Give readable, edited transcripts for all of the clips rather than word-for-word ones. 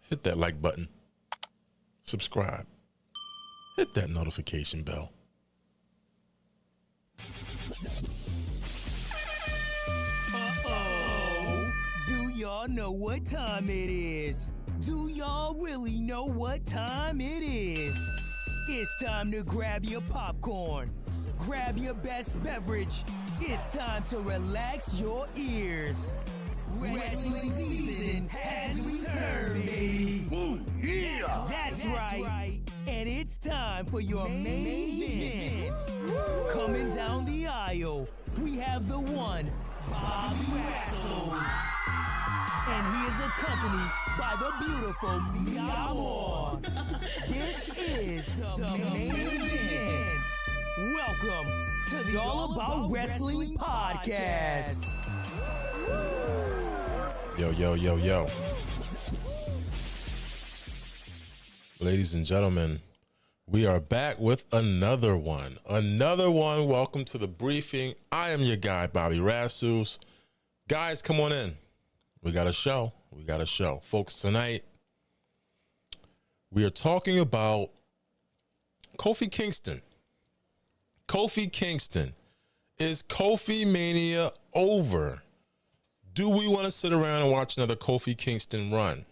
hit that like button, subscribe, hit that notification bell. Do y'all know what time it is? Do y'all really know what time it is? It's time to grab your popcorn, grab your best beverage. It's time to relax your ears. Wrestling season has returned, baby. Ooh, yeah. That's right. And it's time for your main event. Coming down the aisle, we have the one, Bobby Wrestles. And he is accompanied by the beautiful Mia Moore. This is the main event. Welcome to the All About Wrestling podcast. Yo, yo, yo, yo. Ladies and gentlemen, we are back with another one. Welcome to the briefing. I am your guy, Bobby Wrestles. Guys, come on in. We got a show. Folks, tonight we are talking about Kofi Kingston. Kofi Kingston. Is Kofi Mania over? Do we want to sit around and watch another Kofi Kingston run?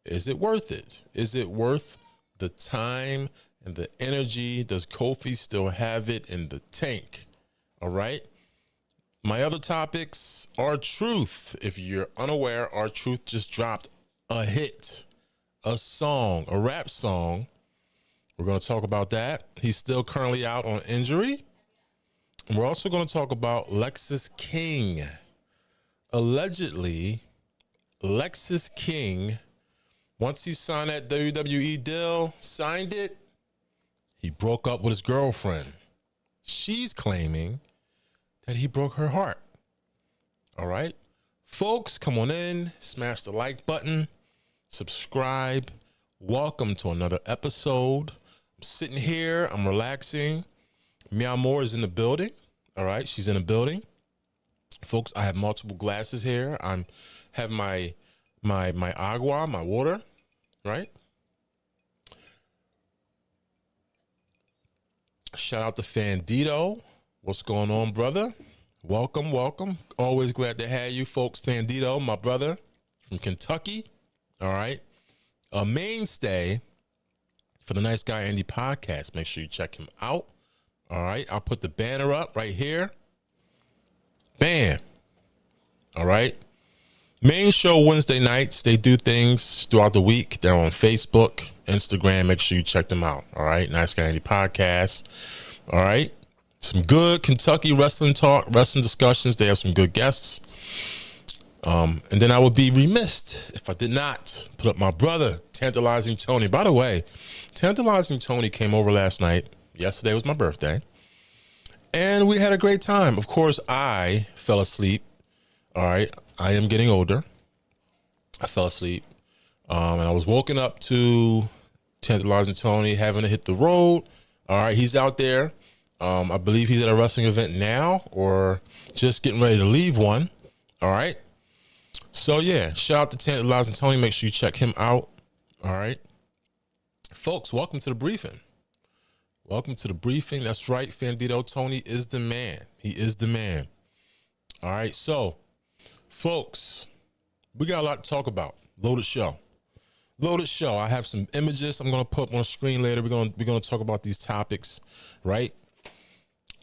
Is it worth it? Is it worth the time and the energy? Does Kofi still have it in the tank? All right. My other topics, R-Truth. If you're unaware, R-Truth just dropped a hit, a song, a rap song. We're going to talk about that. He's still currently out on injury. And we're also going to talk about Lexis King. Allegedly, Lexis King, once he signed that WWE deal, signed it, he broke up with his girlfriend. She's claiming that he broke her heart. All right. Folks, come on in, smash the like button, subscribe. Welcome to another episode. I'm sitting here, I'm relaxing. Mia Moore is in the building. All right, she's in the building. Folks, I have multiple glasses here. I'm have my agua, my water, right? Shout out to Fandito. What's going on, brother? Welcome. Always glad to have you, folks. Fandito, my brother from Kentucky. All right. A mainstay for the Nice Guy Andy podcast. Make sure you check him out. All right. I'll put the banner up right here. Bam. All right. Main show Wednesday nights. They do things throughout the week. They're on Facebook, Instagram. Make sure you check them out. All right. Nice Guy Andy podcast. All right. Some good Kentucky wrestling talk, wrestling discussions. They have some good guests. And then I would be remiss if I did not put up my brother, Tantalizing Tony. By the way, Tantalizing Tony came over last night. Yesterday was my birthday. And we had a great time. Of course, I fell asleep. All right. I am getting older. I fell asleep. And I was woken up to Tantalizing Tony having to hit the road. All right. He's out there. I believe he's at a wrestling event now or just getting ready to leave one. All right. So, yeah, shout out to Tantalizing Tony. Make sure you check him out. All right. Folks, welcome to the briefing. Welcome to the briefing. That's right. Fandito Tony is the man. He is the man. All right. So, folks, we got a lot to talk about. Loaded show. I have some images I'm going to put up on the screen later. We're going to talk about these topics, right?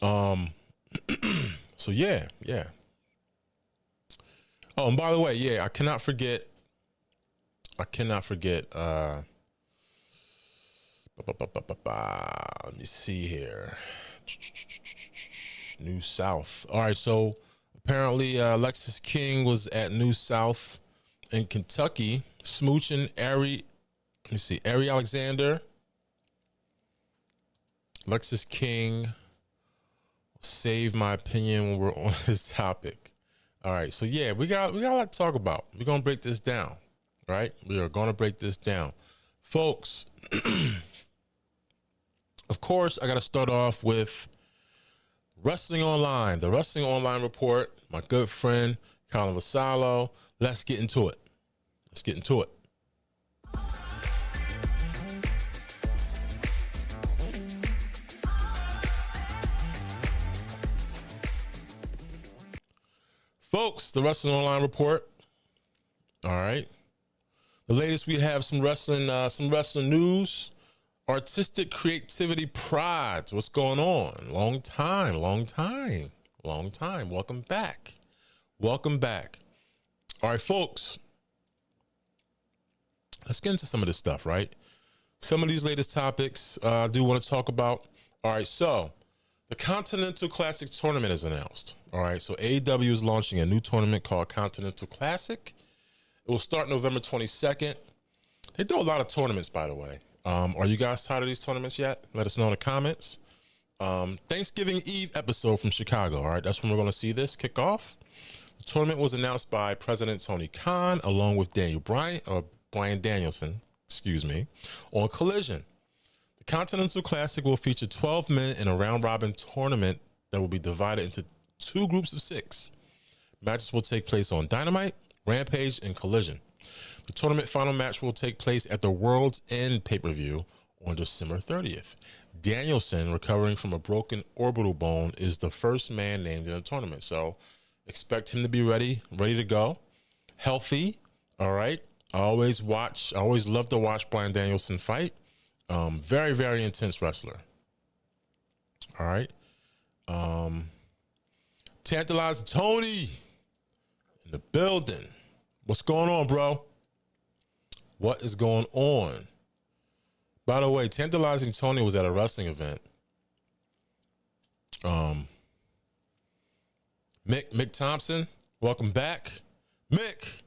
So yeah. Oh, and by the way, yeah, I cannot forget, let me see here. New South. All right, so apparently Lexis King was at New South in Kentucky smooching Ari Alexander. Lexis King, save my opinion when we're on this topic. All right, so yeah, we got a lot to talk about. We're gonna break this down, right? We are gonna break this down, folks. Of course, I got to start off with Wrestling Online, the Wrestling Online report. My good friend Colin Vassallo. Let's get into it. Folks, the Wrestling Online Report. All right. The latest, we have some wrestling news. Artistic Creativity Prides. What's going on? Long time. Welcome back. All right, folks. Let's get into some of this stuff, right? Some of these latest topics I do want to talk about. All right, so the Continental Classic Tournament is announced. All right, so AEW is launching a new tournament called Continental Classic. It will start November 22nd. They do a lot of tournaments, by the way. Are you guys tired of these tournaments yet? Let us know in the comments. Thanksgiving Eve episode from Chicago. All right, that's when we're going to see this kick off. The tournament was announced by President Tony Khan along with Bryan Danielson, on Collision. The Continental Classic will feature 12 men in a round-robin tournament that will be divided into 2 groups of 6. Matches will take place on Dynamite, Rampage, and Collision. The tournament final match will take place at the World's End pay-per-view on December 30th. Danielson, recovering from a broken orbital bone, is the first man named in the tournament. So expect him to be ready to go, healthy. All right. I always love to watch Bryan Danielson fight. Very, very intense wrestler. All right. Tantalizing Tony in the building. What's going on, bro? What is going on? By the way, Tantalizing Tony was at a wrestling event. Mick Thompson, welcome back. Mick,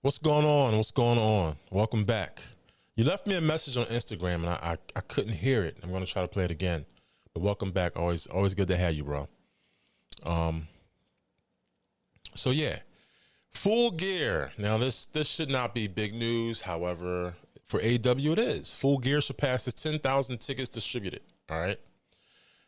what's going on? Welcome back. You left me a message on Instagram and I couldn't hear it. I'm going to try to play it again. But welcome back. Always good to have you, bro. So yeah, Full Gear. Now this should not be big news. However, for AEW it is. Full Gear surpasses 10,000 tickets distributed. All right.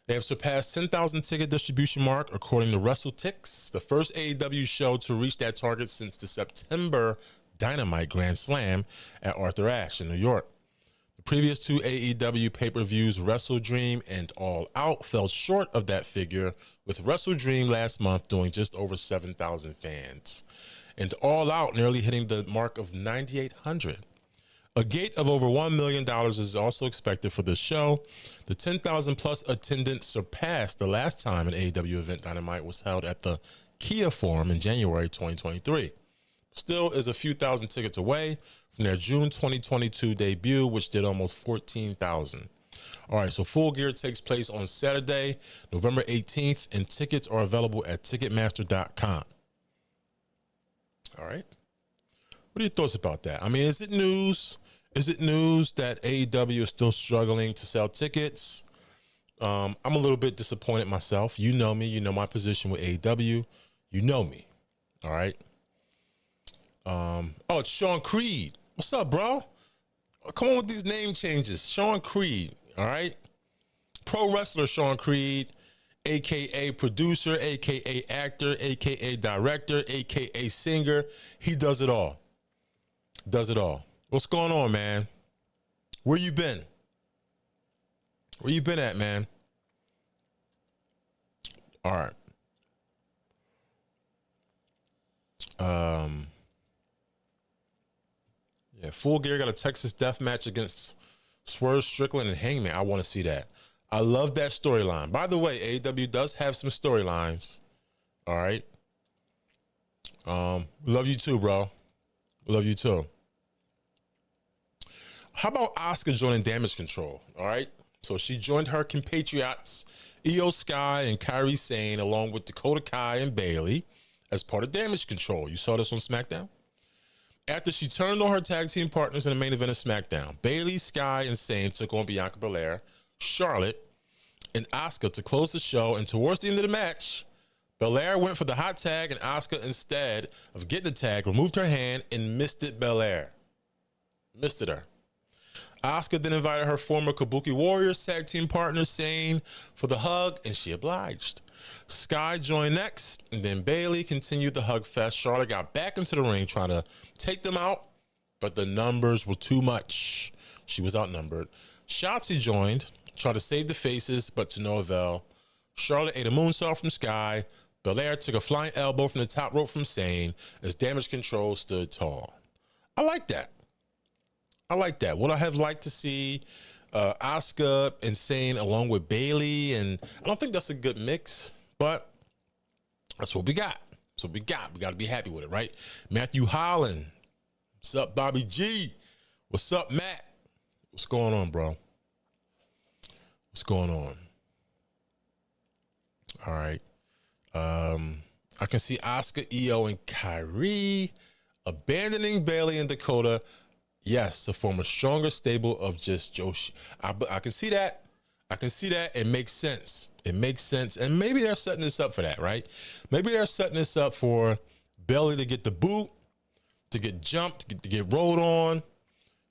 They have surpassed 10,000 ticket distribution mark according to WrestleTix, the first AEW show to reach that target since the September Dynamite Grand Slam at Arthur Ashe in New York. The previous 2 AEW pay-per-views, Wrestle Dream and All Out, fell short of that figure, with Wrestle Dream last month doing just over 7,000 fans, and All Out nearly hitting the mark of 9,800. A gate of over $1 million is also expected for this show. The 10,000 plus attendance surpassed the last time an AEW event Dynamite was held at the Kia Forum in January 2023. Still is a few thousand tickets away from their June 2022 debut, which did almost 14,000. All right, so Full Gear takes place on Saturday, November 18th, and tickets are available at Ticketmaster.com. All right. What are your thoughts about that? I mean, is it news? Is it news that AEW is still struggling to sell tickets? I'm a little bit disappointed myself. You know me. You know my position with AEW. You know me. All right. It's Sean Creed. What's up, bro? Come on with these name changes. Sean Creed. All right. Pro wrestler Sean Creed, a.k.a. producer, a.k.a. actor, a.k.a. director, a.k.a. singer. He does it all. What's going on, man? Where you been? Where you been at, man? All right. Full Gear got a Texas death match against Swerve Strickland and Hangman. I want to see that. I love that storyline. By the way, AEW does have some storylines. All right. Love you too, bro. Love you too. How about Asuka joining Damage Control? All right. So she joined her compatriots, Io Sky and Kairi Sane, along with Dakota Kai and Bayley, as part of Damage Control. You saw this on SmackDown? After she turned on her tag team partners in the main event of SmackDown, Bayley, Sky, and Sane took on Bianca Belair, Charlotte, and Asuka to close the show. And towards the end of the match, Belair went for the hot tag, and Asuka, instead of getting the tag, removed her hand and missed it Belair. Missed it her. Asuka then invited her former Kabuki Warriors tag team partner, Sane, for the hug, and she obliged. Sky joined next, and then Bayley continued the hug fest. Charlotte got back into the ring trying to take them out, but the numbers were too much. She was outnumbered. Shotzi joined, tried to save the faces, but to no avail. Charlotte ate a moonsault from Sky, Belair took a flying elbow from the top rope from Sane as Damage Control stood tall. I like that. I like that. Would I have liked to see Asuka and Sane along with Bayley? And I don't think that's a good mix, but that's what we got. That's what we got. We got to be happy with it, right? Matthew Holland. What's up, Bobby G? What's up, Matt? What's going on, bro? What's going on? All right. I can see Asuka, Io, and Kyrie abandoning Bayley and Dakota. Yes, to form a stronger stable of just Joshi. I can see that. I can see that. It makes sense. It makes sense. And maybe they're setting this up for that, right? Maybe they're setting this up for Bayley to get the boot, to get jumped, to get rolled on.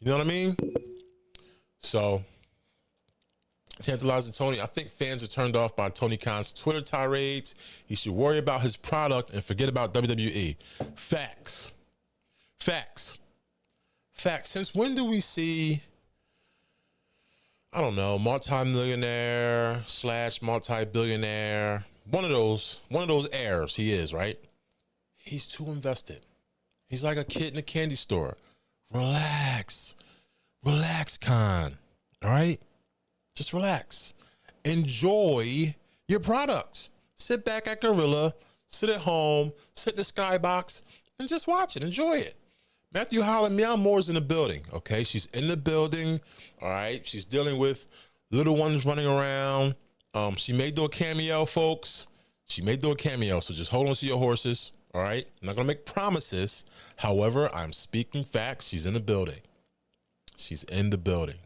You know what I mean? So, Tantalizing Tony, I think fans are turned off by Tony Khan's Twitter tirades. He should worry about his product and forget about WWE. Facts. Facts. Facts. Since when do we see, I don't know, multi-millionaire / multi-billionaire, one of those heirs he is, right? He's too invested. He's like a kid in a candy store. Relax. Relax, Khan. All right? Just relax. Enjoy your product. Sit back at Gorilla, sit at home, sit in the skybox, and just watch it. Enjoy it. Matthew Holland, Meow Moore's in the building, okay? She's in the building, all right? She's dealing with little ones running around. She may do a cameo, folks. She may do a cameo, so just hold on to your horses, all right? I'm not going to make promises. However, I'm speaking facts. She's in the building. She's in the building.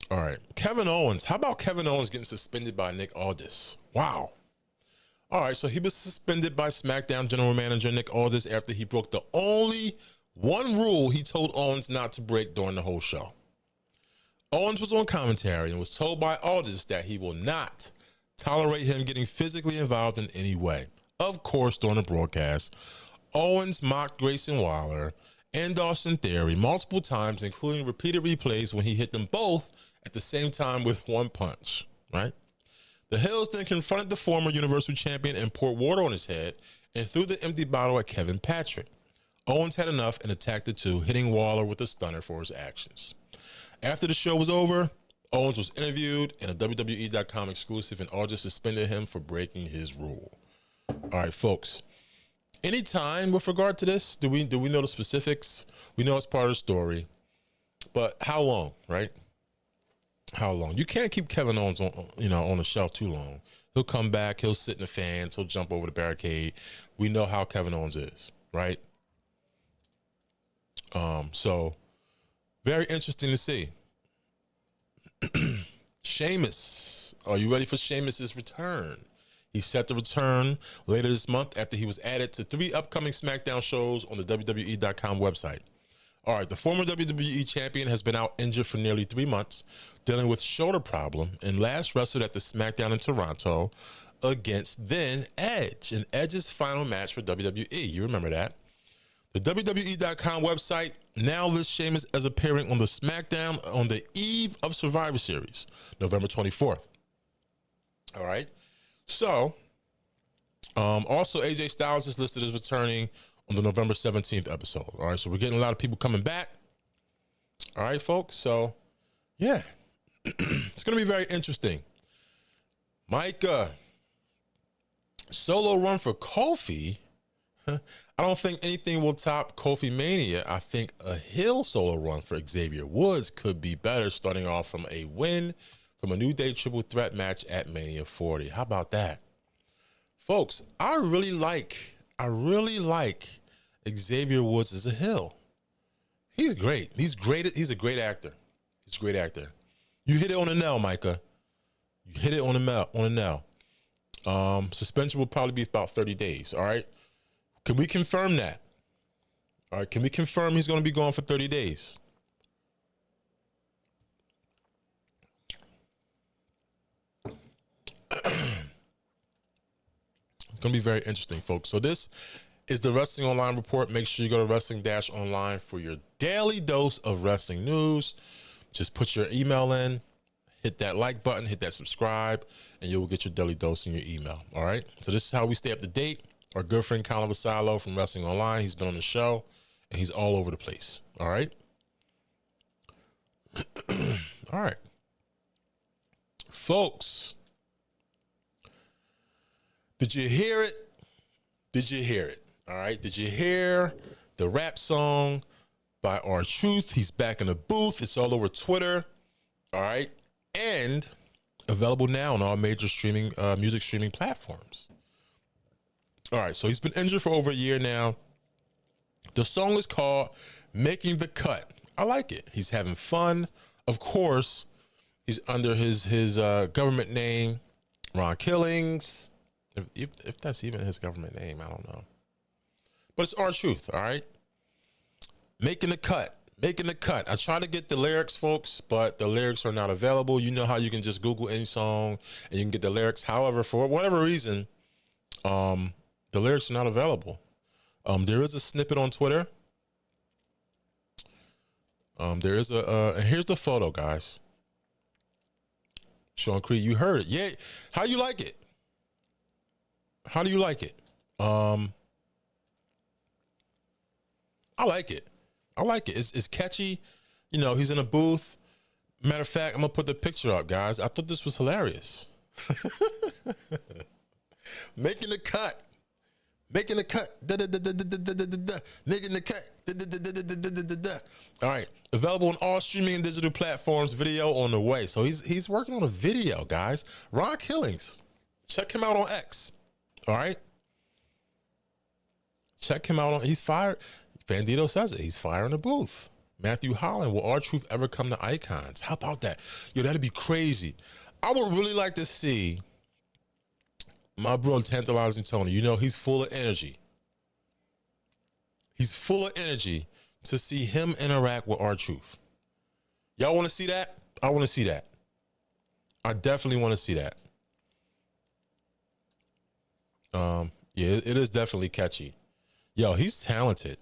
All right. Kevin Owens. How about Kevin Owens getting suspended by Nick Aldis? Wow. All right. So he was suspended by SmackDown general manager Nick Aldis after he broke the only one rule he told Owens not to break during the whole show. Owens was on commentary and was told by Aldis that he will not tolerate him getting physically involved in any way. Of course, during the broadcast, Owens mocked Grayson Waller and Austin Theory multiple times, including repeated replays when he hit them both at the same time with one punch, right? The Hills then confronted the former Universal Champion and poured water on his head and threw the empty bottle at Kevin Patrick. Owens had enough and attacked the two, hitting Waller with a stunner for his actions. After the show was over, Owens was interviewed in a WWE.com exclusive, and Aldis suspended him for breaking his rule. All right, folks. Any time with regard to this, do we know the specifics? We know it's part of the story, but how long, right? How long? You can't keep Kevin Owens on the shelf too long. He'll come back. He'll sit in the fans. He'll jump over the barricade. We know how Kevin Owens is, right? So very interesting to see. Sheamus, are you ready for Sheamus's return? He's set to return later this month after he was added to 3 upcoming SmackDown shows on the WWE.com website. All right, the former WWE champion has been out injured for nearly 3 months, dealing with shoulder problem, and last wrestled at the SmackDown in Toronto against then Edge in Edge's final match for WWE. You remember that. The WWE.com website now lists Sheamus as appearing on the SmackDown on the eve of Survivor Series, November 24th. All right. So, also AJ Styles is listed as returning on the November 17th episode. All right, so we're getting a lot of people coming back. All right, folks. So, yeah, it's going to be very interesting. Micah, solo run for Kofi. I don't think anything will top Kofi Mania. I think a heel solo run for Xavier Woods could be better, starting off from a win from a New Day triple threat match at Mania 40. How about that? Folks, I really like Xavier Woods as a heel. He's great. He's great. He's a great actor. He's a great actor. You hit it on the nail, Micah. You hit it on the nail. Suspension will probably be about 30 days, all right? Can we confirm that? All right, can we confirm he's going to be gone for 30 days? It's going to be very interesting, folks. So this is the Wrestling Online Report. Make sure you go to Wrestling-Online for your daily dose of wrestling news. Just put your email in, hit that like button, hit that subscribe, and you will get your daily dose in your email. All right. So this is how we stay up to date. Our good friend Colin Vassallo from Wrestling Online, he's been on the show, and he's all over the place. All right. All right. Folks, did you hear it? Did you hear it? All right. Did you hear the rap song by R-Truth? He's back in the booth. It's all over Twitter. All right. And available now on all major streaming, music streaming platforms. All right. So he's been injured for over a year now. The song is called Making the Cut. I like it. He's having fun. Of course, he's under his government name, Ron Killings. If that's even his government name, I don't know. But it's R-Truth, all right? Making the cut. Making the cut. I try to get the lyrics, folks, but the lyrics are not available. You know how you can just Google any song and you can get the lyrics. However, for whatever reason, the lyrics are not available. There is a snippet on Twitter. There is and here's the photo, guys. Sean Creed, you heard it. Yeah. How you like it? How do you like it? I like it. I like it. It's catchy. You know, he's in a booth. Matter of fact, I'm going to put the picture up, guys. I thought this was hilarious. Making the cut. Making the cut. Making the cut. All right. Available on all streaming and digital platforms. Video on the way. So he's working on a video, guys. Ron Killings. Check him out on X. All right. Check him out on. He's fired. Bandito says it. He's firing the booth. Matthew Holland. Will R-Truth ever come to Icons? How about that? Yo, that'd be crazy. I would really like to see my bro Tantalizing Tony. You know, he's full of energy. He's full of energy to see him interact with R-Truth. Y'all want to see that? I want to see that. I definitely want to see that. Yeah, it is definitely catchy. Yo, he's talented.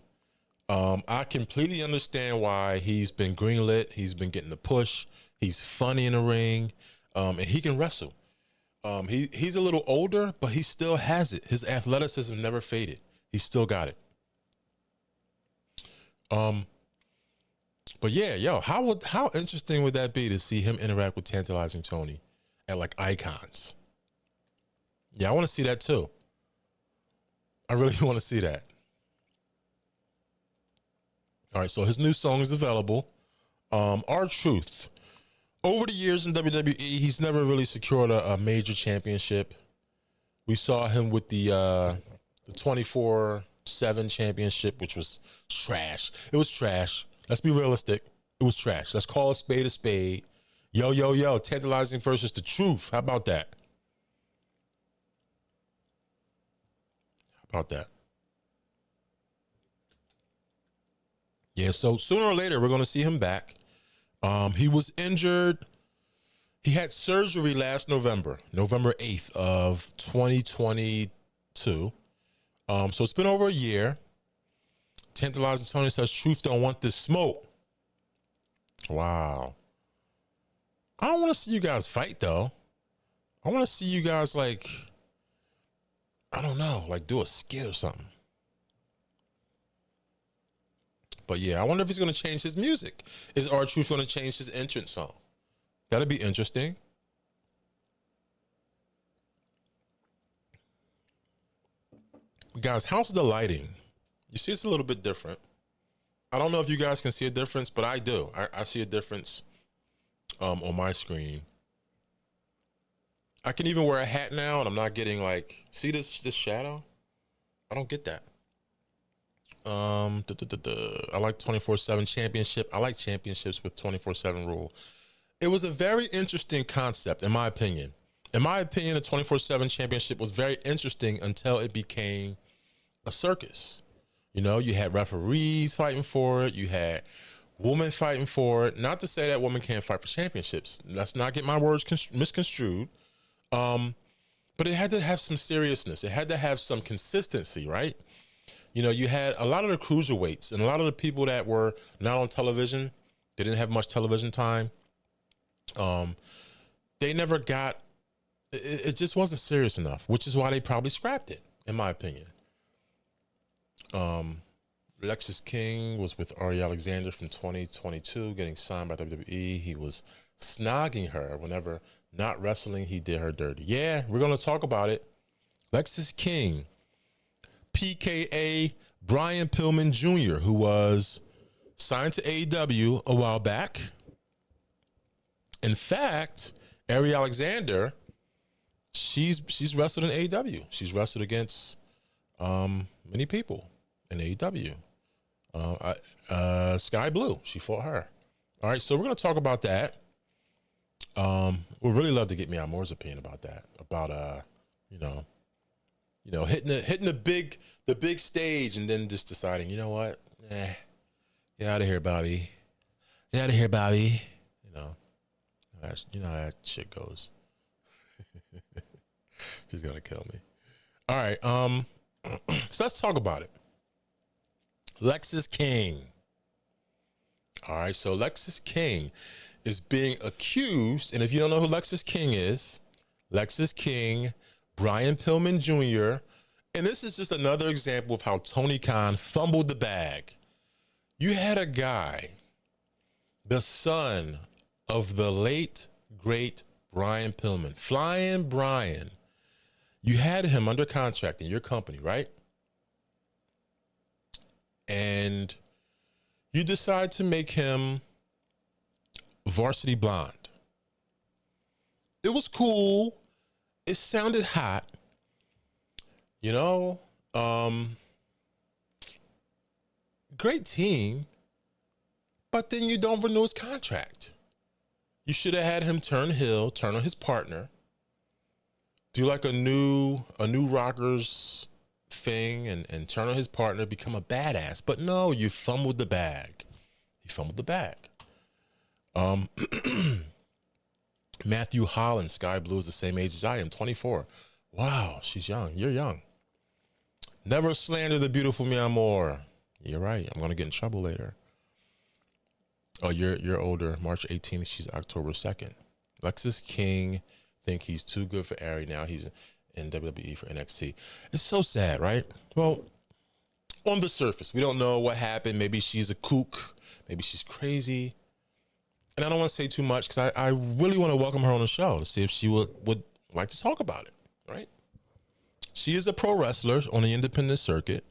I completely understand why he's been greenlit. He's been getting the push. He's funny in the ring, and he can wrestle. He's a little older, but he still has it. His athleticism never faded. He still got it. But yeah, yo, how interesting would that be to see him interact with Tantalizing Tony at like Icons? Yeah, I want to see that too. I really want to see that. All right, so his new song is available. R-Truth. Over the years in WWE, he's never really secured a major championship. We saw him with the 24/7 championship, which was trash. It was trash. Let's be realistic. It was trash. Let's call a spade a spade. Yo, yo, yo, Tantalizing versus the Truth. How about that? How about that? Yeah, so sooner or later, we're going to see him back. He was injured. He had surgery last November 8th of 2022. So it's been over a year. Tantalizing Tony says, Truth don't want this smoke. Wow. I don't want to see you guys fight, though. I want to see you guys, like, I don't know, like do a skit or something. But yeah, I wonder if he's going to change his music. Is R-Truth going to change his entrance song? That'd be interesting. Guys, how's the lighting? You see it's a little bit different. I don't know if you guys can see a difference, but I do. I see a difference on my screen. I can even wear a hat now, and I'm not getting like, see this shadow? I don't get that. I like 24/7 championship. I like championships with 24/7 rule. It was a very interesting concept, in my opinion. In my opinion, the 24/7 championship was very interesting until it became a circus. You know, you had referees fighting for it. You had women fighting for it. Not to say that women can't fight for championships. Let's not get my words misconstrued. But it had to have some seriousness. It had to have some consistency, right? You know, you had a lot of the cruiserweights and a lot of the people that were not on television. They didn't have much television time. they never got, it just wasn't serious enough, which is why they probably scrapped it, in my opinion. Lexis King was with Ari Alexander from 2022, getting signed by WWE. He was snogging her whenever not wrestling, he did her dirty. Yeah, we're going to talk about it. Lexis King, PKA Brian Pillman Jr., who was signed to AEW a while back. In fact, Ari Alexander, she's wrestled in AEW. She's wrestled against many people in AEW. Sky Blue, she fought her. All right, so we're going to talk about that. We'd really love to get Mia Moore's opinion about that. About hitting the big stage and then just deciding, you know what? Get out of here, Bobby. Get out of here, Bobby. You know how that shit goes. She's gonna kill me. All right. So let's talk about it. Lexis King. All right. So Lexis King is being accused, and if you don't know who Lexis King is, Lexis King, Brian Pillman Jr., and this is just another example of how Tony Khan fumbled the bag. You had a guy, the son of the late, great Brian Pillman, Flying Brian. You had him under contract in your company, right? And you decide to make him Varsity Blonde. It was cool. It sounded hot. Great team, but then you don't renew his contract. You should have had him turn heel, turn on his partner, do like a new Rockers thing and turn on his partner, become a badass. But no, you fumbled the bag. He fumbled the bag. Matthew Holland, Sky Blue, is the same age as I am, 24. Wow, she's young. You're young. Never slander the beautiful Mia Moore. You're right. I'm going to get in trouble later. Oh, you're older. March 18th. She's October 2nd. Lexis King think he's too good for Ari. Now he's in WWE for NXT. It's so sad, right? Well, on the surface, we don't know what happened. Maybe she's a kook. Maybe she's crazy. And I don't want to say too much because I really want to welcome her on the show to see if she would like to talk about it, right? She is a pro wrestler on the independent circuit.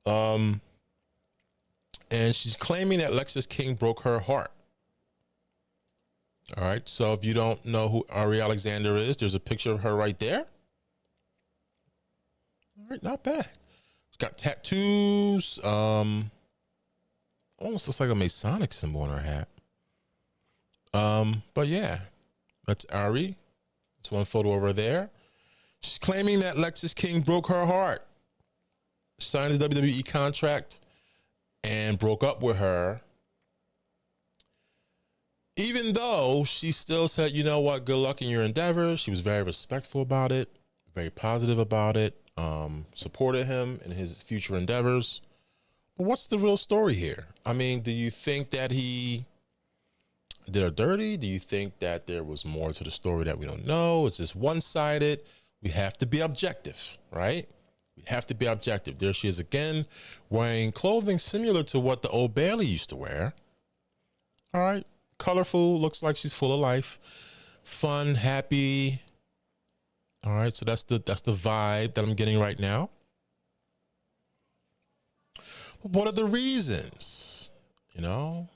And she's claiming that Lexis King broke her heart. All right. So if you don't know who Ari Alexander is, there's a picture of her right there. All right. Not bad. She's got tattoos. Almost looks like a Masonic symbol on her hat. But yeah, that's Ari. That's one photo over there. She's claiming that Lexis King broke her heart, signed a WWE contract, and broke up with her. Even though she still said, you know what, good luck in your endeavors. She was very respectful about it, very positive about it, supported him in his future endeavors. But what's the real story here? I mean, do you think that he did her dirty? Do you think that there was more to the story that we don't know? Is this one-sided? We have to be objective, right? We have to be objective. There she is again, wearing clothing similar to what the old Bailey used to wear. All right. Colorful, looks like she's full of life. Fun, happy. All right. So that's the vibe that I'm getting right now. But what are the reasons? Can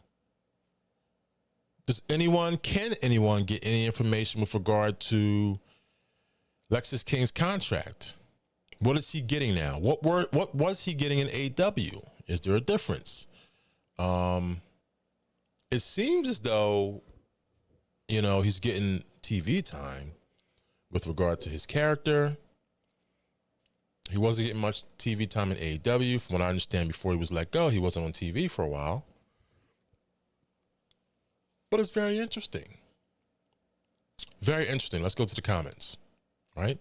anyone get any information with regard to Lexis King's contract? What is he getting now? What was he getting in AEW? Is there a difference? It seems as though, he's getting TV time with regard to his character. He wasn't getting much TV time in AEW. From what I understand, before he was let go, he wasn't on TV for a while. But it's very interesting. Very interesting. Let's go to the comments. Right?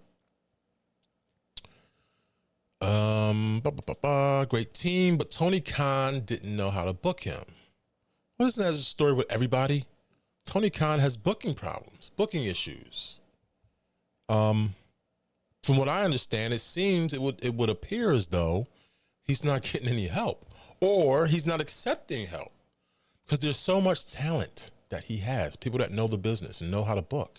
Great team, but Tony Khan didn't know how to book him. Well, isn't that a story with everybody? Tony Khan has booking problems, booking issues. From what I understand, it seems it would appear as though he's not getting any help, or he's not accepting help, because there's so much talent that he has, people that know the business and know how to book.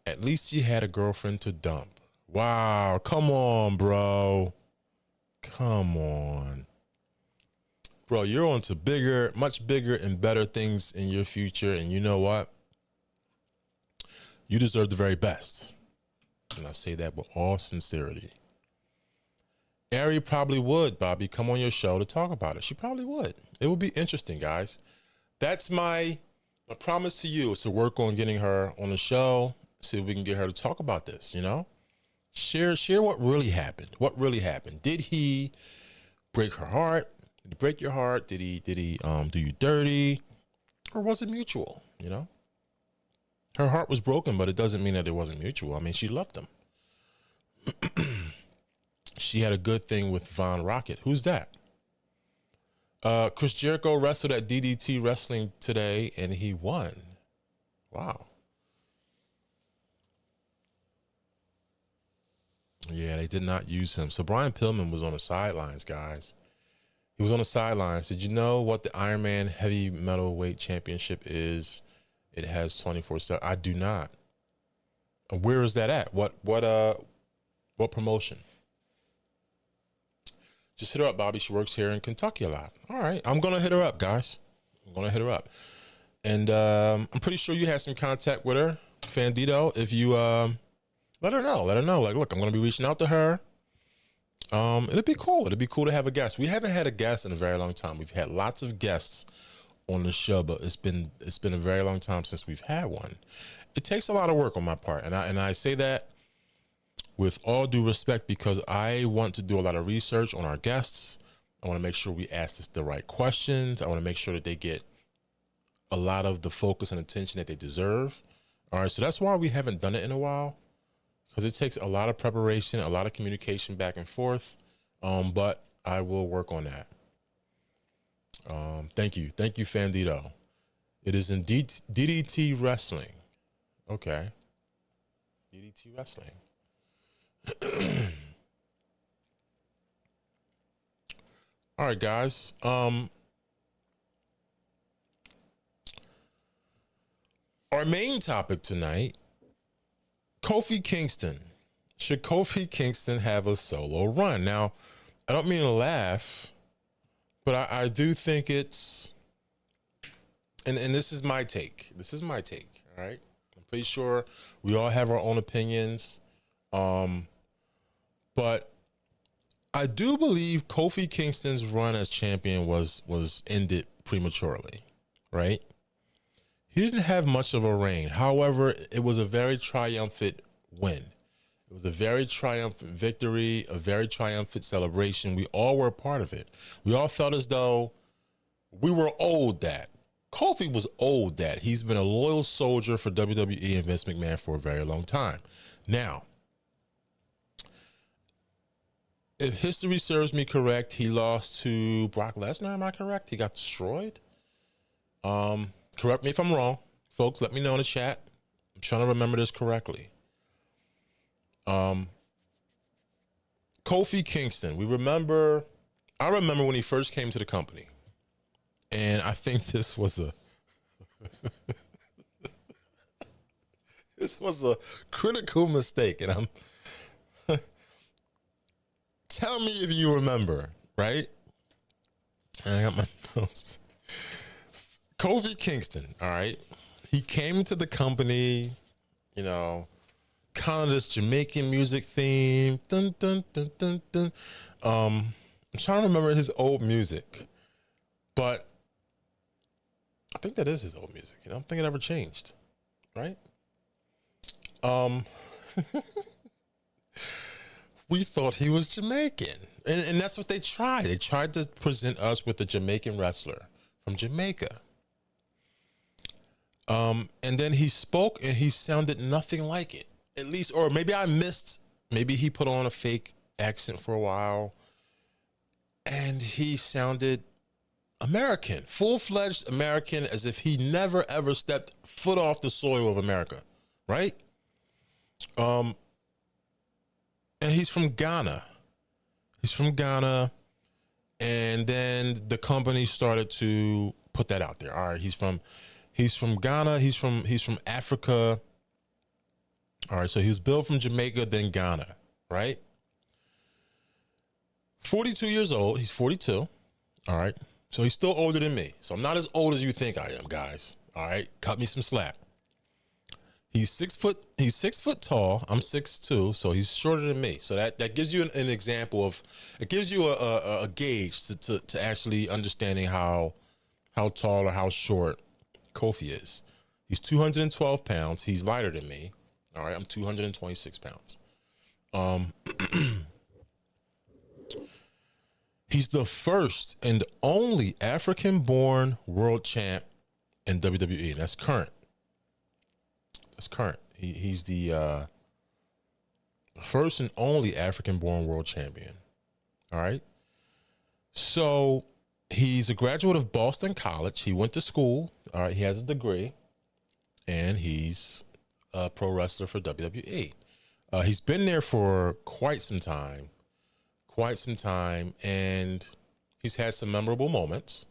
At least he had a girlfriend to dump. Wow, come on, bro. Come on. Bro, you're on to bigger, much bigger and better things in your future, and you know what? You deserve the very best. And I say that with all sincerity. Ari probably would, Bobby, come on your show to talk about it. She probably would. It would be interesting, guys. That's my promise to you, is to work on getting her on the show, see if we can get her to talk about this, you know? Share what really happened. What really happened? Did he break her heart? Did he break your heart? Did he do you dirty? Or was it mutual, you know? Her heart was broken, but it doesn't mean that it wasn't mutual. I mean, she loved him. She had a good thing with Von Rocket. Who's that? Chris Jericho wrestled at DDT Wrestling today, and he won. Wow. Yeah, they did not use him. So Brian Pillman was on the sidelines, guys. He was on the sidelines. Did you know what the Iron Man Heavy Metalweight Championship is? It has 24/7. I do not. Where is that at? What promotion? Just hit her up, Bobby. She works here in Kentucky a lot. All right. I'm going to hit her up, guys. I'm going to hit her up. And I'm pretty sure you had some contact with her, Fandito. If you let her know. Let her know. Like, look, I'm going to be reaching out to her. It'd be cool. It'd be cool to have a guest. We haven't had a guest in a very long time. We've had lots of guests on the show, but it's been a very long time since we've had one. It takes a lot of work on my part, and I say that with all due respect, because I want to do a lot of research on our guests. I want to make sure we ask the right questions. I want to make sure that they get a lot of the focus and attention that they deserve. All right, so that's why we haven't done it in a while, because it takes a lot of preparation, a lot of communication back and forth. But I will work on that. Thank you, Fandito. It is indeed DDT Wrestling. Okay, DDT Wrestling. All right, guys. Our main topic tonight: Kofi Kingston. Should Kofi Kingston have a solo run? Now, I don't mean to laugh, but I do think it's, and this is my take. This is my take, all right? I'm pretty sure we all have our own opinions. But I do believe Kofi Kingston's run as champion was ended prematurely, right? He didn't have much of a reign. However, it was a very triumphant win. It was a very triumphant victory, a very triumphant celebration. We all were a part of it. We all felt as though we were owed that. Kofi was owed that. He's been a loyal soldier for WWE and Vince McMahon for a very long time. Now, if history serves me correct, he lost to Brock Lesnar. Am I correct? He got destroyed. Correct me if I'm wrong. Folks, let me know in the chat. I'm trying to remember this correctly. Kofi Kingston. I remember when he first came to the company. And I think this was a critical mistake. And I'm tell me if you remember, right? I got my notes. Kofi Kingston, all right? He came to the company, you know, kind of this Jamaican music theme. Dun, dun, dun, dun, dun. I'm trying to remember his old music, but I think that is his old music. You know, I don't think it ever changed, right? We thought he was Jamaican, and that's what they tried. They tried to present us with a Jamaican wrestler from Jamaica. And then he spoke, and he sounded nothing like it. At least, or maybe I missed. Maybe he put on a fake accent for a while, and he sounded American, full-fledged American, as if he never ever stepped foot off the soil of America, right? And he's from Ghana. He's from Ghana, and then the company started to put that out there. All right, he's from Ghana. He's from Africa. All right, so he was built from Jamaica, then Ghana, right? 42 years old. He's 42. All right. So he's still older than me. So I'm not as old as you think I am, guys. All right. Cut me some slack. He's 6 foot. He's 6 foot tall. I'm 6'2", so he's shorter than me. So that gives you an example of, it gives you a gauge to actually understanding how tall or how short Kofi is. He's 212 pounds. He's lighter than me. All right. I'm 226 pounds. He's the first and only African-born world champ in WWE. That's current. That's current. He's the first and only African-born world champion. All right. So he's a graduate of Boston College. He went to school. All right. He has a degree, and he's a pro wrestler for WWE. He's been there for quite some time, and he's had some memorable moments.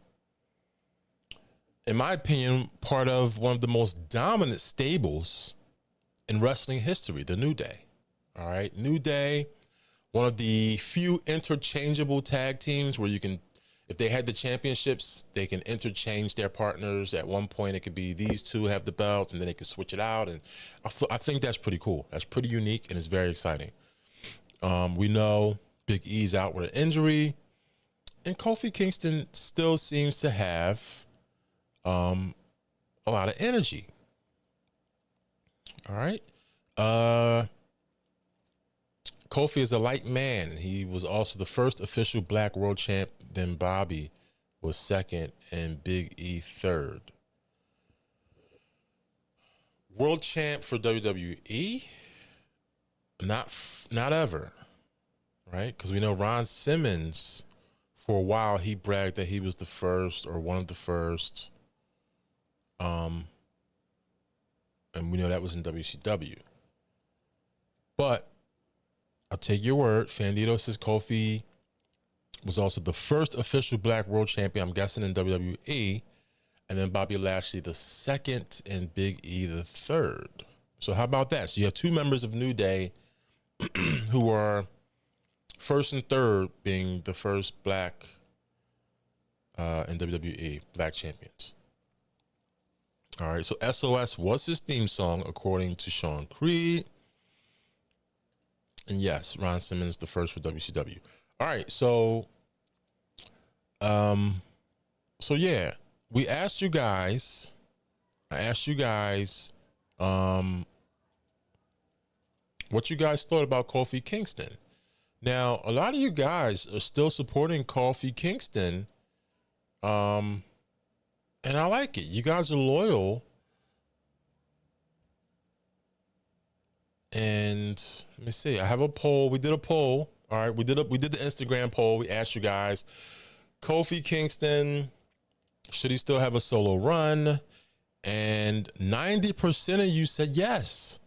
In my opinion, part of one of the most dominant stables in wrestling history, the New Day. All right, New Day, one of the few interchangeable tag teams where you can, if they had the championships, they can interchange their partners. At one point, it could be these two have the belts, and then they can switch it out. And I think that's pretty cool. That's pretty unique, and it's very exciting. We know Big E's out with an injury, and Kofi Kingston still seems to have a lot of energy. All right. Kofi is a light man. He was also the first official black world champ. Then Bobby was second and Big E third. World champ for WWE? Not ever. Right? Because we know Ron Simmons, for a while, he bragged that he was the first or one of the first. And we know that was in WCW. But I'll take your word. Fandito says Kofi was also the first official black world champion, I'm guessing, in WWE. And then Bobby Lashley the second and Big E the third. So how about that? So you have two members of New Day who are first and third, being the first black in WWE, black champions. All right, so SOS was his theme song, according to Sean Creed. And yes, Ron Simmons, the first for WCW. All right, so yeah, I asked you guys, what you guys thought about Kofi Kingston. Now, a lot of you guys are still supporting Kofi Kingston, and I like it. You guys are loyal. And let me see. I have a poll. We did a poll. All right, we did the Instagram poll. We asked you guys, Kofi Kingston, should he still have a solo run? And 90% of you said yes.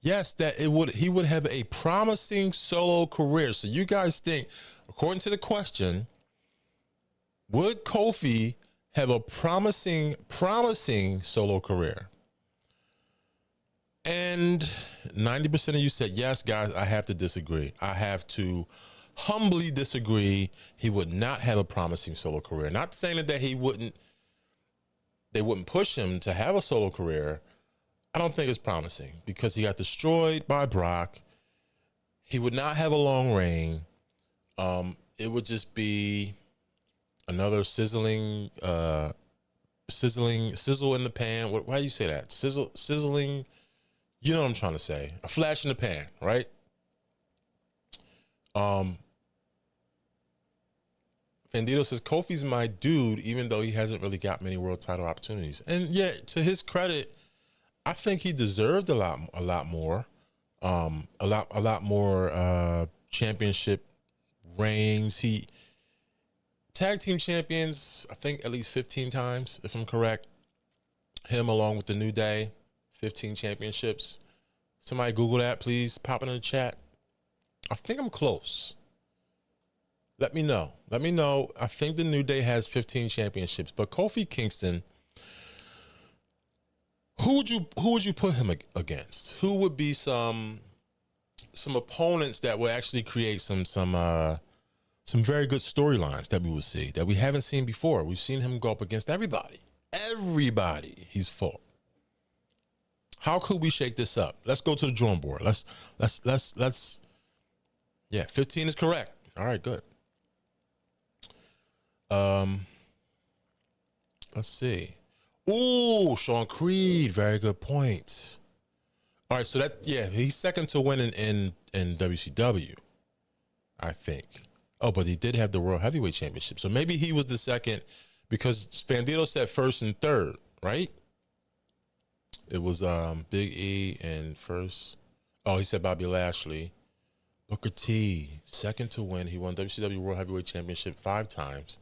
Yes, that he would have a promising solo career. So you guys think, according to the question, would Kofi have a promising solo career? And 90% of you said yes. Guys, I have to disagree. I have to humbly disagree. He would not have a promising solo career. Not saying that they wouldn't push him to have a solo career. I don't think it's promising because he got destroyed by Brock. He would not have a long reign. It would just be another sizzle in the pan. Why do you say that? Sizzling. You know what I'm trying to say. A flash in the pan, right? Fandito says, Kofi's my dude, even though he hasn't really got many world title opportunities. And yeah, to his credit, I think he deserved a lot more championship reigns. tag team champions, I think at least 15 times, if I'm correct. Him along with the New Day, 15 championships. Somebody Google that, please. Pop it in the chat. I think I'm close. Let me know. Let me know. I think the New Day has 15 championships, but Kofi Kingston, who would you put him against? Who would be some opponents that would actually create some very good storylines that we would see that we haven't seen before? We've seen him go up against everybody. Everybody he's fought. How could we shake this up? Let's go to the drawing board. Let's. Yeah, 15 is correct. All right, good. Let's see. Ooh, Sean Creed, very good points. All right, so he's second to win in WCW, I think. Oh, but he did have the World Heavyweight Championship, so maybe he was the second because Bandito said first and third, right? It was Big E and first. Oh, he said Bobby Lashley. Booker T, second to win. He won WCW World Heavyweight Championship 5 times.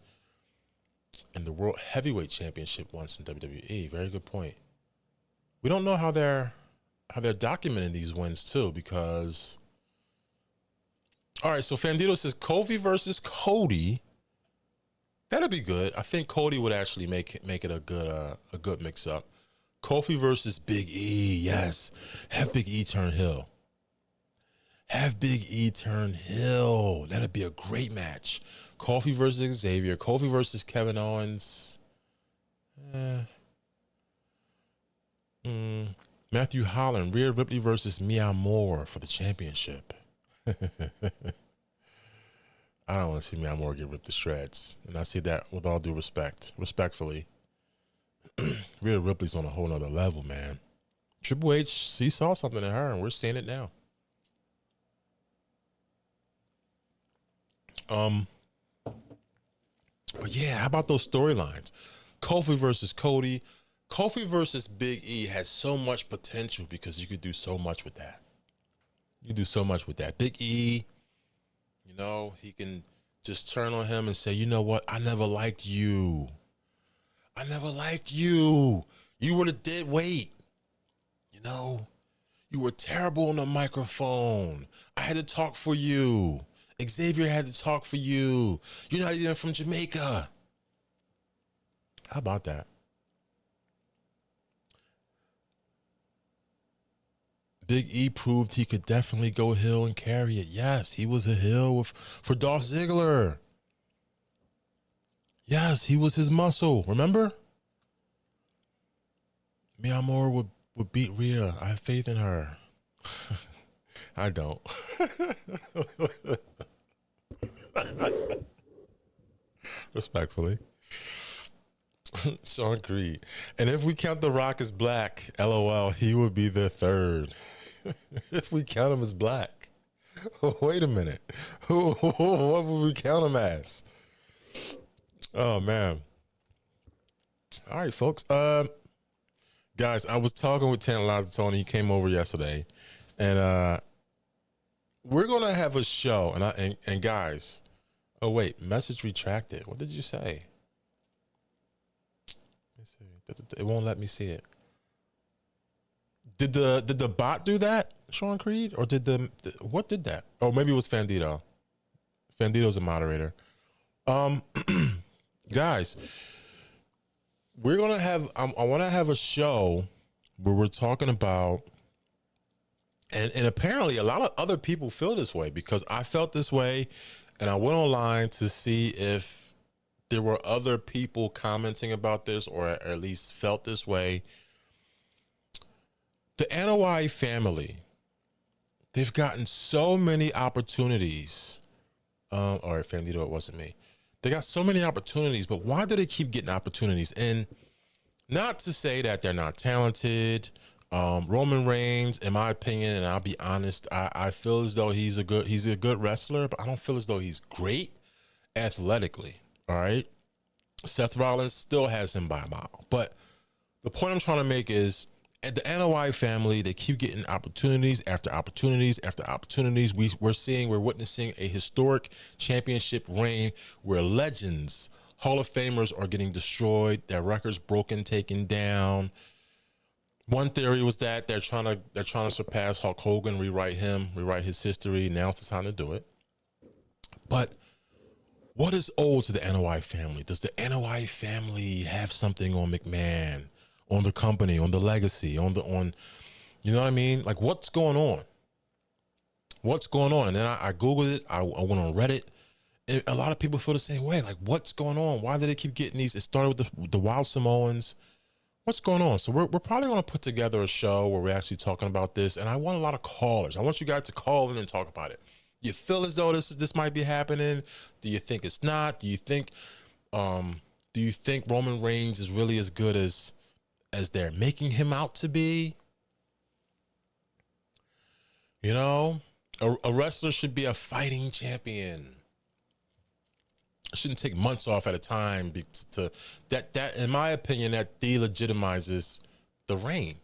And the World Heavyweight Championship once in WWE. Very good point. We don't know how they're documenting these wins too, because all right, so Fandito says Kofi versus Cody. That'd be good. I think Cody would actually make it a good mix up. Kofi versus Big E. Yes. Have Big E turn heel. Have Big E turn heel. That'd be a great match. Kofi versus Xavier. Kofi versus Kevin Owens. Matthew Holland. Rhea Ripley versus Mia Moore for the championship. I don't want to see Mia Moore get ripped to shreds. And I say that with all due respect. Respectfully. Rhea Ripley's on a whole nother level, man. Triple H, he saw something in her, and we're seeing it now. But yeah, how about those storylines? Kofi versus Cody. Kofi versus Big E has so much potential because you could do so much with that. You do so much with that. Big E, you know, he can just turn on him and say, you know what? I never liked you. I never liked you. You were the dead weight. You know, you were terrible on the microphone. I had to talk for you. Xavier had to talk for you. You're not even from Jamaica. How about that? Big E proved he could definitely go heel and carry it. Yes, he was a heel for Dolph Ziggler. Yes, he was his muscle. Remember? Mia Moore would beat Rhea. I have faith in her. I don't. Respectfully. Sean Creed. And if we count The Rock as black, LOL, he would be the third. If we count him as black. Wait a minute. What would we count him as? Oh, man. All right, folks. Guys, I was talking with Tantalizer Tony. He came over yesterday. And we're going to have a show. And guys, oh, wait. Message retracted. What did you say? Let me see. It won't let me see it. Did the bot do that, Sean Creed? Or what did that? Oh, maybe it was Fandito. Fandito's a moderator. Guys, we're going to have, I want to have a show where we're talking about, and apparently a lot of other people feel this way because I felt this way and I went online to see if there were other people commenting about this or at least felt this way. The Anoa'i family, they've gotten so many opportunities. All right, Fandito, it wasn't me. They got so many opportunities, but why do they keep getting opportunities? And not to say that they're not talented. Roman Reigns, in my opinion, and I'll be honest, I feel as though he's a good wrestler, but I don't feel as though he's great athletically. All right. Seth Rollins still has him by a mile. But the point I'm trying to make is And the Anoa'i family, they keep getting opportunities after opportunities after opportunities. We're witnessing a historic championship reign where legends, Hall of Famers are getting destroyed, their records broken, taken down. One theory was that they're trying to surpass Hulk Hogan, rewrite his history. Now it's the time to do it. But what is owed to the Anoa'i family? Does the Anoa'i family have something on McMahon, on the company, on the legacy, on you know what I mean? Like, what's going on? What's going on? And then I Googled it. I went on Reddit. And a lot of people feel the same way. Like, what's going on? Why did they keep getting these? It started with the Wild Samoans. What's going on? So we're probably going to put together a show where we're actually talking about this. And I want a lot of callers. I want you guys to call in and talk about it. You feel as though this might be happening? Do you think it's not? Do you think Roman Reigns is really as good as they're making him out to be? You know, a wrestler should be a fighting champion. Shouldn't take months off at a time to that in my opinion, that delegitimizes the reign,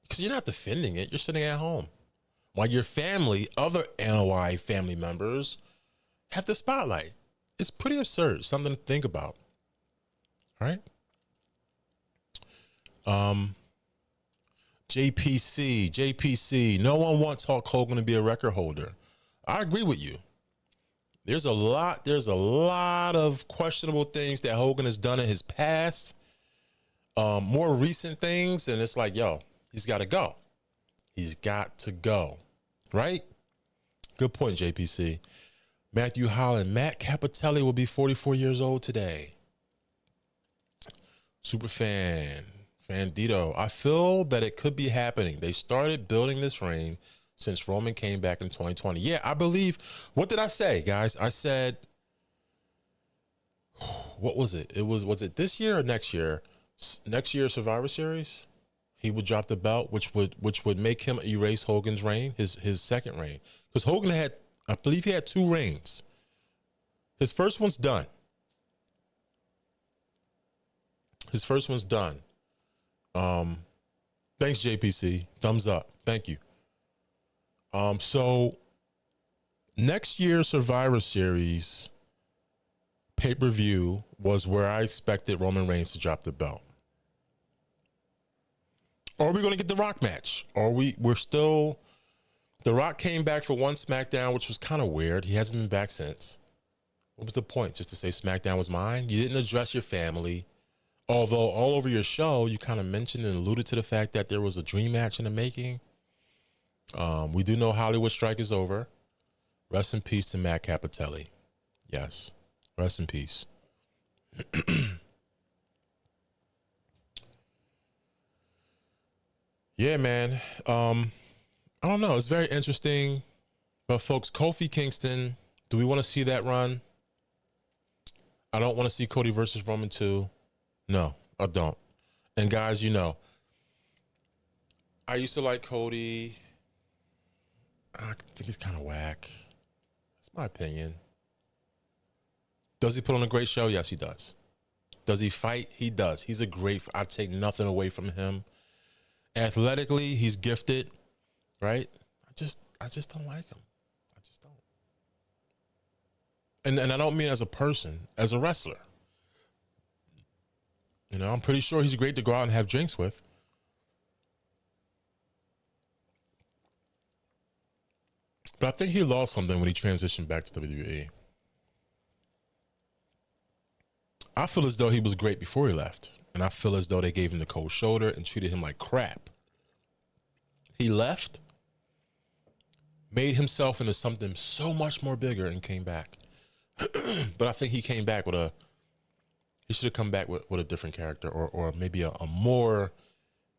because you're not defending it. You're sitting at home while your family, other Anoa'i family members, have the spotlight. It's pretty absurd. Something to think about. All right. JPC. No one wants Hulk Hogan to be a record holder. I agree with you. There's a lot of questionable things that Hogan has done in his past. More recent things, and it's like, yo, he's got to go. He's got to go. Right? Good point, JPC. Matthew Holland. Matt Capitelli will be 44 years old today. Superfan. Fandito. I feel that it could be happening. They started building this reign since Roman came back in 2020. Yeah, I believe. What did I say, guys? I said, what was it? Was it this year or next year? Next year Survivor Series, he would drop the belt, which would make him erase Hogan's reign, his second reign. Because Hogan had, I believe he had 2 reigns. His first one's done. Thanks, JPC. Thumbs up. Thank you. So next year's Survivor Series pay-per-view was where I expected Roman Reigns to drop the belt. Are we going to get the Rock match? We're still, The Rock came back for one SmackDown, which was kind of weird. He hasn't been back since. What was the point? Just to say SmackDown was mine? You didn't address your family. Although all over your show, you kind of mentioned and alluded to the fact that there was a dream match in the making. We do know Hollywood strike is over. Rest in peace to Matt Capitelli. Yes. Rest in peace. Yeah, man. I don't know. It's very interesting. But folks, Kofi Kingston, do we want to see that run? I don't want to see Cody versus Roman 2. No, I don't. And guys, you know, I used to like Cody. I think he's kind of whack. That's my opinion. Does he put on a great show? Yes, he does. Does he fight? He does. He's a great, I take nothing away from him. Athletically, he's gifted, right? I just don't like him. I just don't. And I don't mean as a person, as a wrestler. You know, I'm pretty sure he's great to go out and have drinks with. But I think he lost something when he transitioned back to WWE. I feel as though he was great before he left. And I feel as though they gave him the cold shoulder and treated him like crap. He left, made himself into something so much more bigger, and came back. But I think he came back he should have come back with a different character, or maybe a more,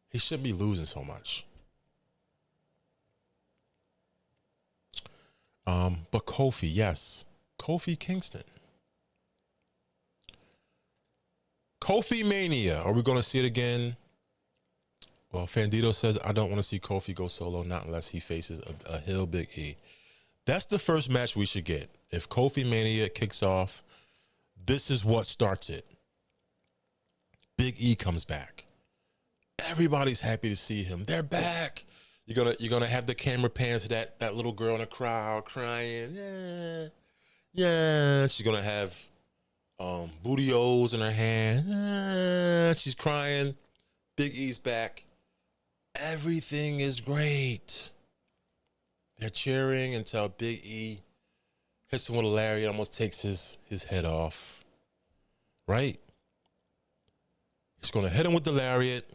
he shouldn't be losing so much. But Kofi, yes. Kofi Kingston. Kofi Mania. Are we going to see it again? Well, Fandito says, I don't want to see Kofi go solo, not unless he faces a heel Big E. That's the first match we should get. If Kofi Mania kicks off, this is what starts it. Big E comes back. Everybody's happy to see him. They're back. You're gonna have the camera pans to that little girl in the crowd crying. Yeah, yeah. She's gonna have booty O's in her hand. Yeah. She's crying. Big E's back. Everything is great. They're cheering until Big E hits him with a lariat, almost takes his head off. Right? He's gonna hit him with the lariat.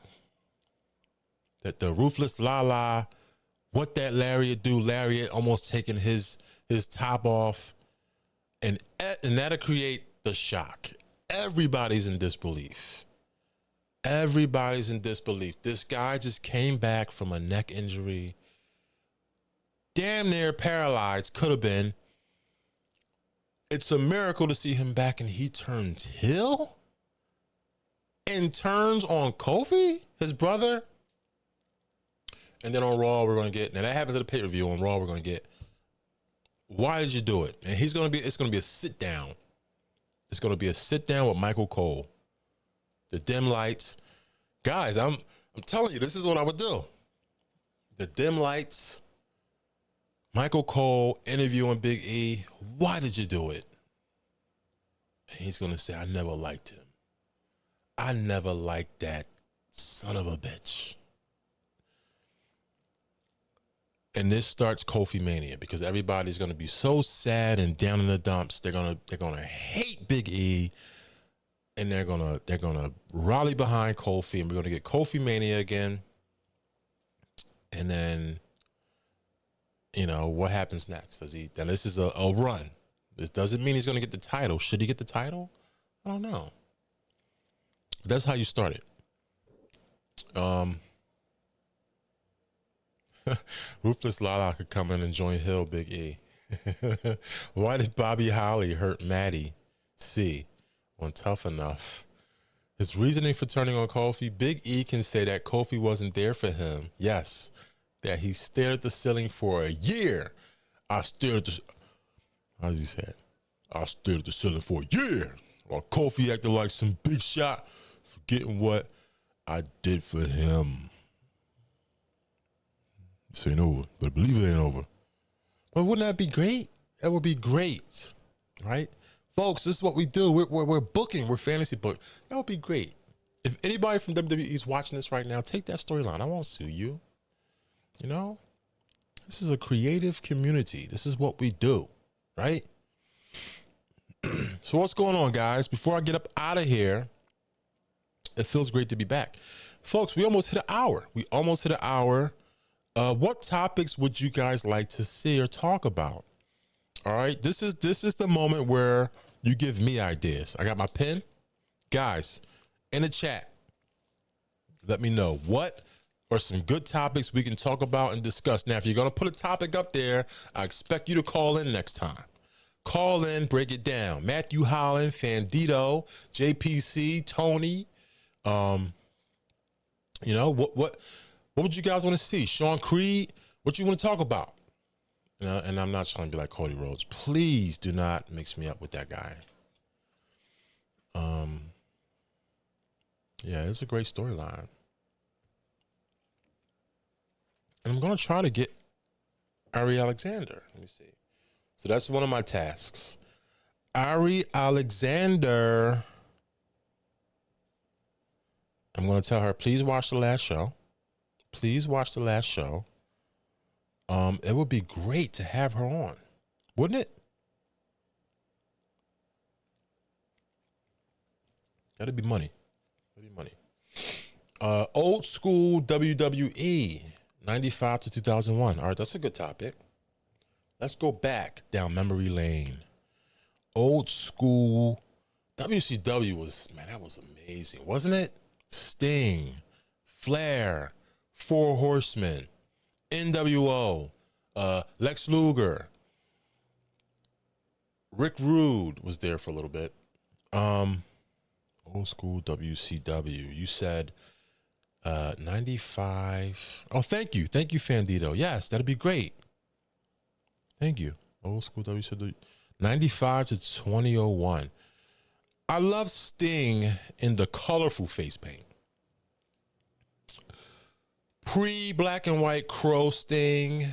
That the ruthless Lala, what that lariat do? Lariat almost taking his top off, and that'll create the shock. Everybody's in disbelief. Everybody's in disbelief. This guy just came back from a neck injury, damn near paralyzed, could have been. It's a miracle to see him back, and he turns heel and turns on Kofi, his brother. And then on Raw, we're going to get, now that happens at the pay-per-view. On Raw, we're going to get, why did you do it? And it's going to be a sit down. It's going to be a sit down with Michael Cole. The dim lights. Guys, I'm telling you, this is what I would do. The dim lights, Michael Cole interviewing Big E. Why did you do it? And he's going to say, I never liked him. I never liked that son of a bitch. And this starts Kofi Mania, because everybody's going to be so sad and down in the dumps. They're going to hate Big E, and they're going to rally behind Kofi, and we're going to get Kofi Mania again. And then, you know, what happens next? Then this is a run. This doesn't mean he's going to get the title. Should he get the title? I don't know. But that's how you start it. Ruthless Lala could come in and join Hill Big E. Why did Bobby Holly hurt Maddie C on Tough Enough? His reasoning for turning on Kofi, Big E can say that Kofi wasn't there for him. Yes, that he stared at the ceiling for a year. How does he say it? I stared at the ceiling for a year. While Kofi acted like some big shot, forgetting what I did for him. This ain't over, but I believe it ain't over. But wouldn't that be great? That would be great, right? Folks, this is what we do. We're booking. We're fantasy book. That would be great. If anybody from WWE is watching this right now, take that storyline. I won't sue you. You know? This is a creative community. This is what we do, right? So what's going on, guys? Before I get up out of here, it feels great to be back. Folks, we almost hit an hour. What topics would you guys like to see or talk about? All right, this is the moment where you give me ideas. I got my pen. Guys, in the chat, let me know what are some good topics we can talk about and discuss. Now, if you're going to put a topic up there, I expect you to call in next time. Call in, break it down. Matthew Holland, Fandito, JPC, Tony. You know, what would you guys want to see? Sean Creed, what you want to talk about? And I'm not trying to be like Cody Rhodes. Please do not mix me up with that guy. Yeah, it's a great storyline. And I'm going to try to get Ari Alexander. Let me see. So that's one of my tasks. Ari Alexander. I'm going to tell her, please watch the last show. Please watch the last show. It would be great to have her on, wouldn't it? That'd be money. That'd be money. Old school WWE, 95 to 2001. All right, that's a good topic. Let's go back down memory lane. Old school WCW was, man, that was amazing, wasn't it? Sting, Flair, Four Horsemen, NWO, Lex Luger, Rick Rude was there for a little bit. Old school WCW. You said 95. Oh, thank you, Fandito. Yes, that'd be great. Thank you. Old school WCW. 95 to 2001. I love Sting in the colorful face paint. Pre-Black and White Crow Sting.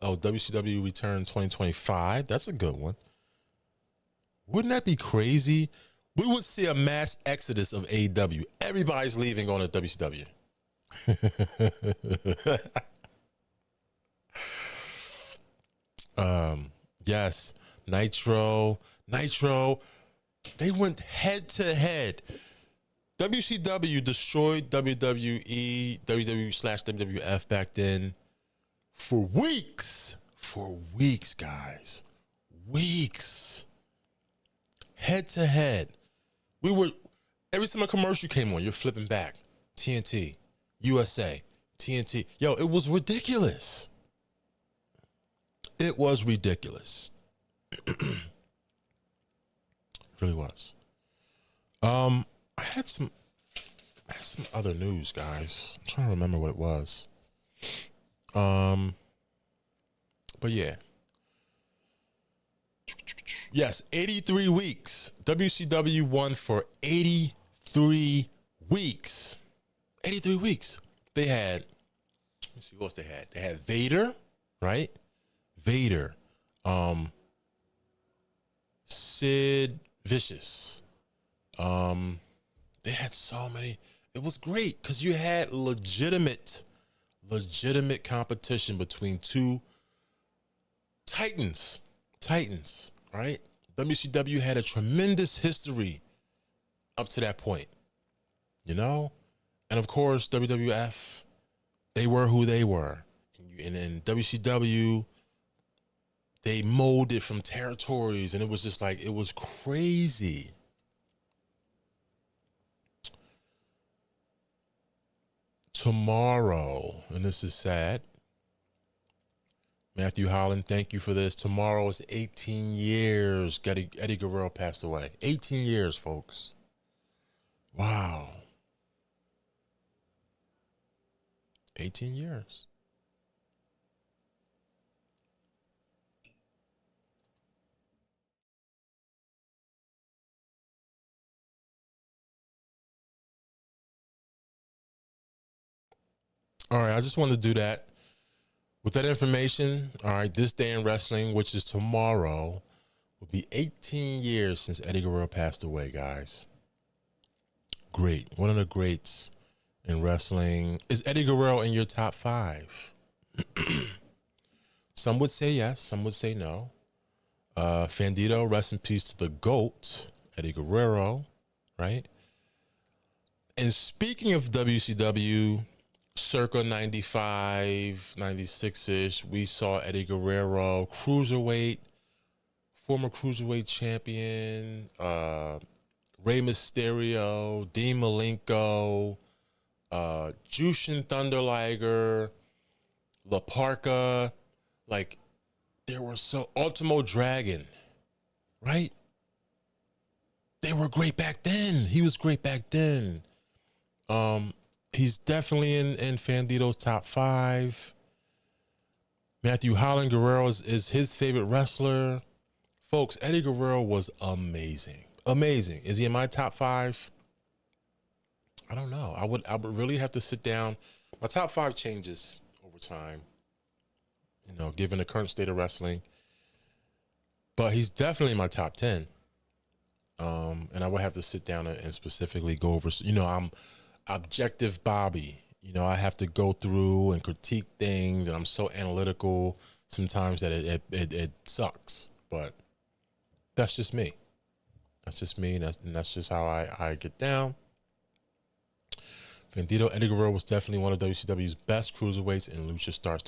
Oh, WCW Return 2025. That's a good one. Wouldn't that be crazy? We would see a mass exodus of AEW. Everybody's leaving on to WCW. Yes, Nitro. They went head to head. WCW destroyed WWE, WWE/WWF back then for weeks. For weeks, guys. Weeks. Head to head. We were, every time a commercial came on, you're flipping back. TNT, USA, TNT. Yo, it was ridiculous. It was ridiculous. It really was. I had some other news, guys. I'm trying to remember what it was. But yeah. Yes, 83 weeks. WCW won for 83 weeks. 83 weeks. They had, let me see what else they had. They had Vader, right? Vader. Sid Vicious. They had so many. It was great because you had legitimate competition between two titans, right? WCW had a tremendous history up to that point, you know? And of course, WWF, they were who they were. And in WCW, they molded from territories, and it was just like, it was crazy. Tomorrow, and this is sad, Matthew Holland, thank you for this. Tomorrow is 18 years Eddie Guerrero passed away. 18 years, folks. Wow. 18 years. All right, I just wanted to do that. With that information, all right, this day in wrestling, which is tomorrow, will be 18 years since Eddie Guerrero passed away, guys. Great. One of the greats in wrestling. Is Eddie Guerrero in your top 5? Some would say yes, some would say no. Fandito, rest in peace to the GOAT, Eddie Guerrero, right? And speaking of WCW, circa 95, 96-ish, we saw Eddie Guerrero, cruiserweight, former cruiserweight champion, Rey Mysterio, Dean Malenko, Jushin Thunder Liger, La Parka, like, there were so, Ultimo Dragon, right? They were great back then. He was great back then. He's definitely in Fandito's top 5. Matthew Holland Guerrero is his favorite wrestler. Folks, Eddie Guerrero was amazing. Amazing. Is he in my top 5? I don't know. I would really have to sit down. My top 5 changes over time, you know, given the current state of wrestling. But he's definitely in my top 10. And I would have to sit down and specifically go over, you know, I'm objective Bobby. You know, I have to go through and critique things, and I'm so analytical sometimes that it sucks. But that's just me. That's just me, and that's just how I get down. Fandito, Eddie Guerrero was definitely one of WCW's best cruiserweights and lucha stars.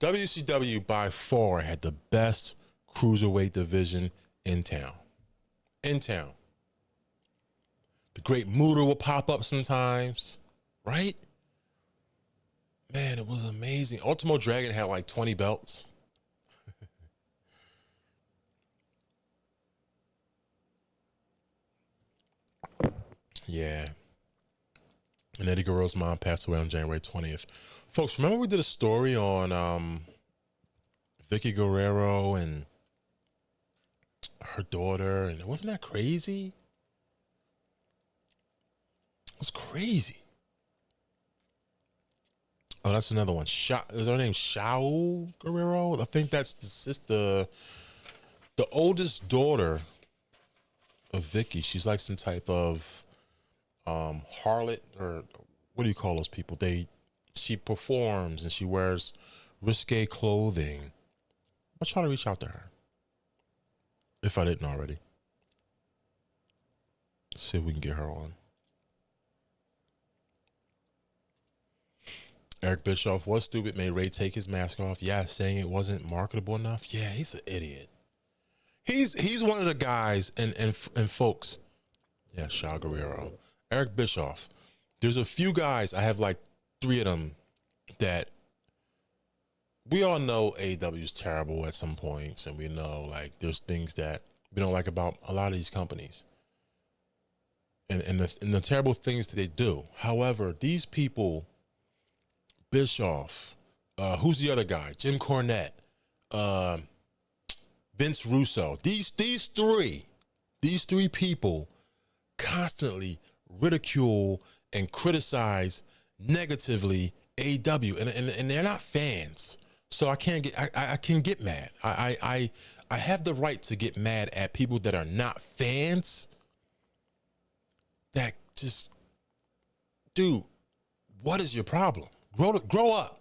WCW by far had the best cruiserweight division in town. The Great Muta will pop up sometimes, right? Man, it was amazing. Ultimo Dragon had like 20 belts. Yeah. And Eddie Guerrero's mom passed away on January 20th. Folks, remember we did a story on Vicky Guerrero and her daughter, and wasn't that crazy? It was crazy. Oh, that's another one. Is her name Shao Guerrero? I think that's the sister, the oldest daughter of Vicky. She's like some type of harlot, or what do you call those people? She performs and she wears risque clothing. I'll try to reach out to her if I didn't already. See if we can get her on. Eric Bischoff was stupid, made Ray take his mask off. Yeah, saying it wasn't marketable enough. Yeah, he's an idiot. He's one of the guys and folks. Yeah, Shaw Guerrero. Eric Bischoff. There's a few guys, I have like 3 of them, that we all know AEW is terrible at some points, and we know like there's things that we don't like about a lot of these companies. And the terrible things that they do. However, these people, Bischoff, who's the other guy? Jim Cornette, Vince Russo. These three people constantly ridicule and criticize negatively AEW, and they're not fans. So I can get mad. I have the right to get mad at people that are not fans. That just, dude, what is your problem? Grow up.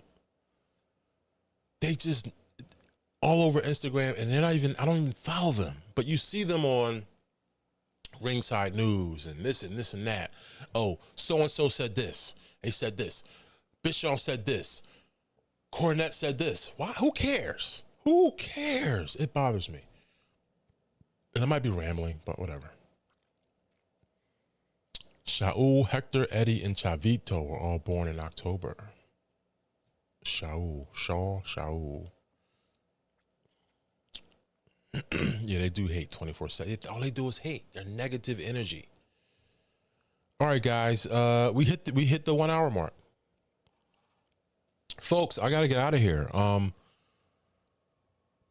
They just all over Instagram, and I don't even follow them, but you see them on Ringside News and this and that. Oh, so-and-so said this. They said this. Bischoff said this. Cornette said this. Why? Who cares? Who cares? It bothers me. And I might be rambling, but whatever. Shaul, Hector, Eddie, and Chavito were all born in October. Shaul. Yeah, they do hate 24/7. All they do is hate. They're negative energy. All right, guys. We hit the 1 hour mark. Folks, I gotta get out of here.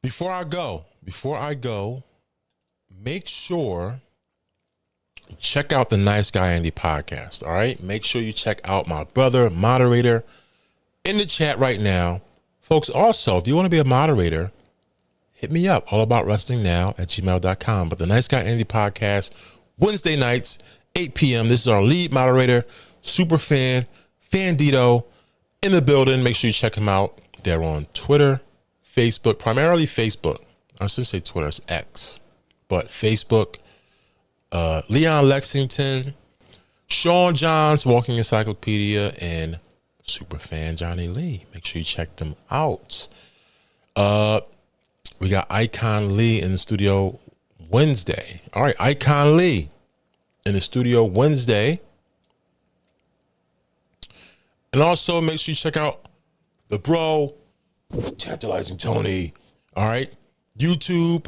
Before I go, make sure you check out the Nice Guy Andy podcast. All right, make sure you check out my brother moderator in the chat right now, folks. Also, if you want to be a moderator, hit me up, allaboutwrestlingnow@gmail.com. But the Nice Guy Andy podcast, Wednesday nights, 8 p.m. This is our lead moderator, super fan, Fandito, in the building. Make sure you check him out. They're on Twitter, Facebook, primarily Facebook. I shouldn't say Twitter, it's X, but Facebook. Leon Lexington, Sean Johns, Walking Encyclopedia, and Superfan Johnny Lee. Make sure you check them out. We got Icon Lee in the studio Wednesday. All right, Icon Lee in the studio Wednesday. And also make sure you check out the bro, Tantalizing Tony. All right, YouTube,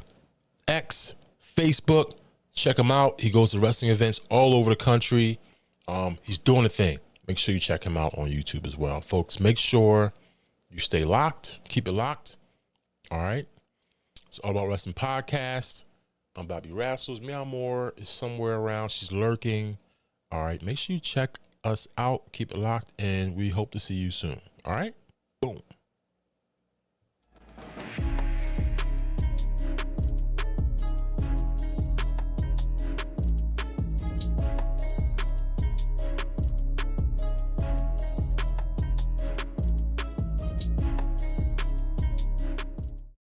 X, Facebook. Check him out. He goes to wrestling events all over the country. He's doing a thing. Make sure you check him out on YouTube as well. Folks, make sure you stay locked. Keep it locked. All right. It's All About Wrestling podcast. I'm Bobby Rassles. Meow Moore is somewhere around. She's lurking. All right. Make sure you check us out. Keep it locked. And we hope to see you soon. All right. Boom.